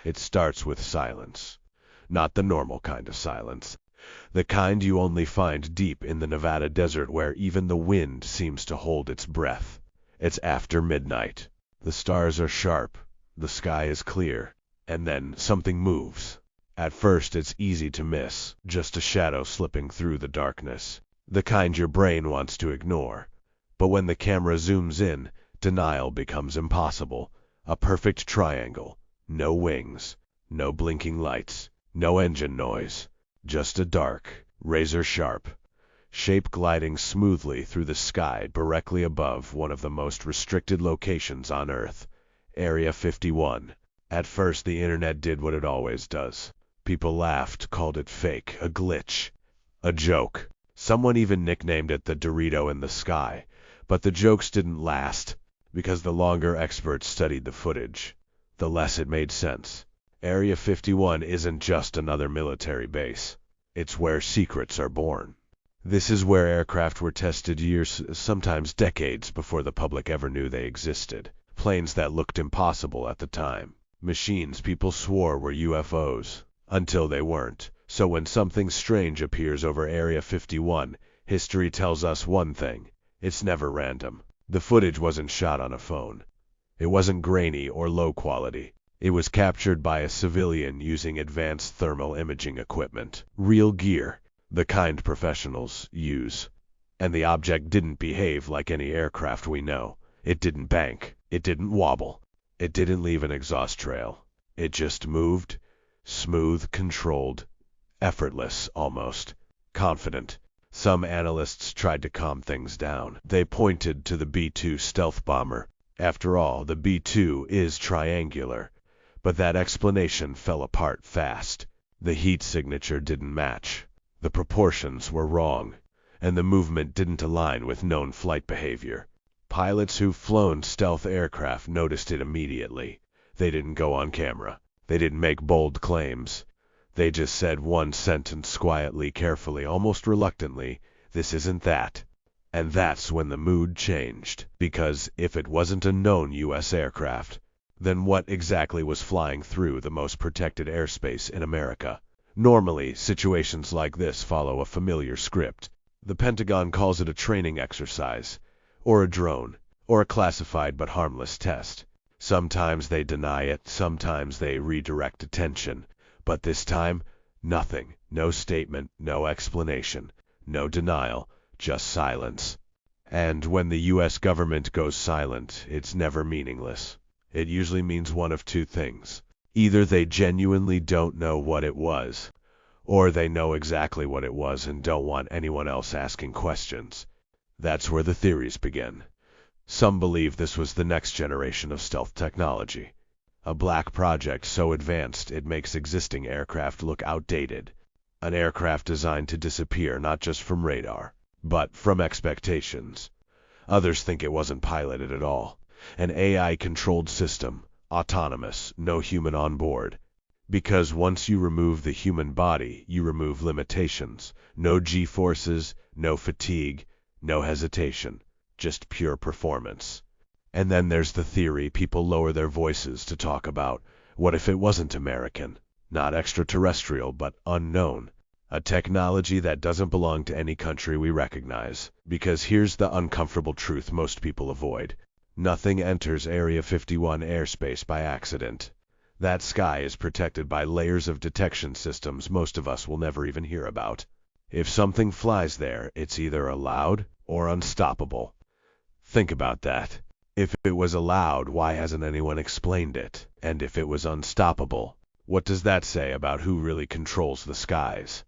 It starts with silence. Not the normal kind of silence. The kind you only find deep in the Nevada desert where even the wind seems to hold its breath. It's after midnight. The stars are sharp. The sky is clear. And then something moves. At first it's easy to miss, just a shadow slipping through the darkness. The kind your brain wants to ignore. But when the camera zooms in, denial becomes impossible. A perfect triangle. No wings. No blinking lights. No engine noise. Just a dark, razor-sharp shape gliding smoothly through the sky directly above one of the most restricted locations on Earth, Area 51. At first the internet did what it always does. People laughed, called it fake, a glitch, a joke. Someone even nicknamed it the Dorito in the sky. But the jokes didn't last, because the longer experts studied the footage, the less it made sense. Area 51 isn't just another military base. It's where secrets are born. This is where aircraft were tested years, sometimes decades, before the public ever knew they existed. Planes that looked impossible at the time. Machines people swore were UFOs, until they weren't. So when something strange appears over Area 51, history tells us one thing. It's never random. The footage wasn't shot on a phone. It wasn't grainy or low quality. It was captured by a civilian using advanced thermal imaging equipment. Real gear, the kind professionals use. And the object didn't behave like any aircraft we know. It didn't bank. It didn't wobble. It didn't leave an exhaust trail. It just moved, smooth, controlled, effortless almost, confident. Some analysts tried to calm things down. They pointed to the B-2 stealth bomber. After all, the B-2 is triangular. But that explanation fell apart fast. The heat signature didn't match. The proportions were wrong. And the movement didn't align with known flight behavior. Pilots who've flown stealth aircraft noticed it immediately. They didn't go on camera. They didn't make bold claims. They just said one sentence quietly, carefully, almost reluctantly, "This isn't that." And that's when the mood changed. Because if it wasn't a known U.S. aircraft, then what exactly was flying through the most protected airspace in America? Normally, situations like this follow a familiar script. The Pentagon calls it a training exercise, or a drone, or a classified but harmless test. Sometimes they deny it, sometimes they redirect attention. But this time, nothing. No statement, no explanation, no denial, just silence. And when the U.S. government goes silent, it's never meaningless. It usually means one of two things. Either they genuinely don't know what it was, or they know exactly what it was and don't want anyone else asking questions. That's where the theories begin. Some believe this was the next generation of stealth technology. A black project so advanced it makes existing aircraft look outdated. An aircraft designed to disappear not just from radar, but from expectations. Others think it wasn't piloted at all. An AI-controlled system, autonomous, no human on board. Because once you remove the human body, you remove limitations. No G-forces, no fatigue, no hesitation. Just pure performance. And then there's the theory people lower their voices to talk about. What if it wasn't American? Not extraterrestrial, but unknown. A technology that doesn't belong to any country we recognize. Because here's the uncomfortable truth most people avoid. Nothing enters Area 51 airspace by accident. That sky is protected by layers of detection systems most of us will never even hear about. If something flies there, it's either allowed or unstoppable. Think about that. If it was allowed, why hasn't anyone explained it? And if it was unstoppable, what does that say about who really controls the skies?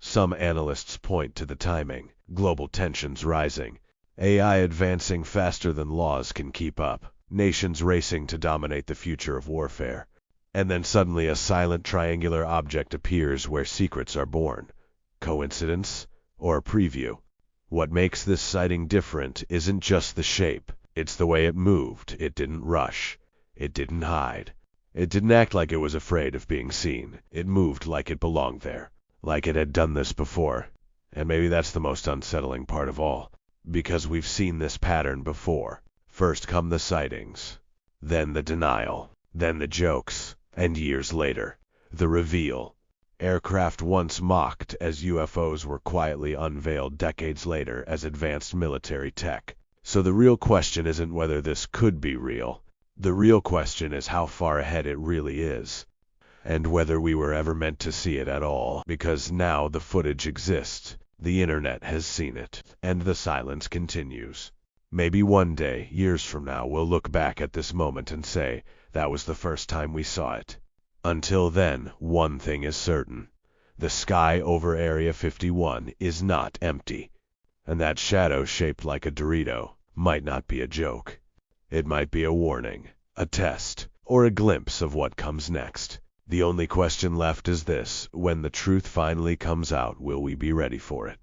Some analysts point to the timing, global tensions rising, AI advancing faster than laws can keep up, nations racing to dominate the future of warfare. And then suddenly a silent triangular object appears where secrets are born. Coincidence? Or a preview? What makes this sighting different isn't just the shape, it's the way it moved. It didn't rush. It didn't hide. It didn't act like it was afraid of being seen. It moved like it belonged there, like it had done this before. And maybe that's the most unsettling part of all. Because we've seen this pattern before. First come the sightings, then the denial, then the jokes, And years later, the reveal. Aircraft once mocked as UFOs were quietly unveiled decades later as advanced military tech. So the real question isn't whether this could be real. The real question is how far ahead it really is. And whether we were ever meant to see it at all, because now the footage exists, the internet has seen it, and the silence continues. Maybe one day, years from now, we'll look back at this moment and say, that was the first time we saw it. Until then, one thing is certain. The sky over Area 51 is not empty. And that shadow shaped like a Dorito might not be a joke. It might be a warning, a test, or a glimpse of what comes next. The only question left is this: when the truth finally comes out, will we be ready for it?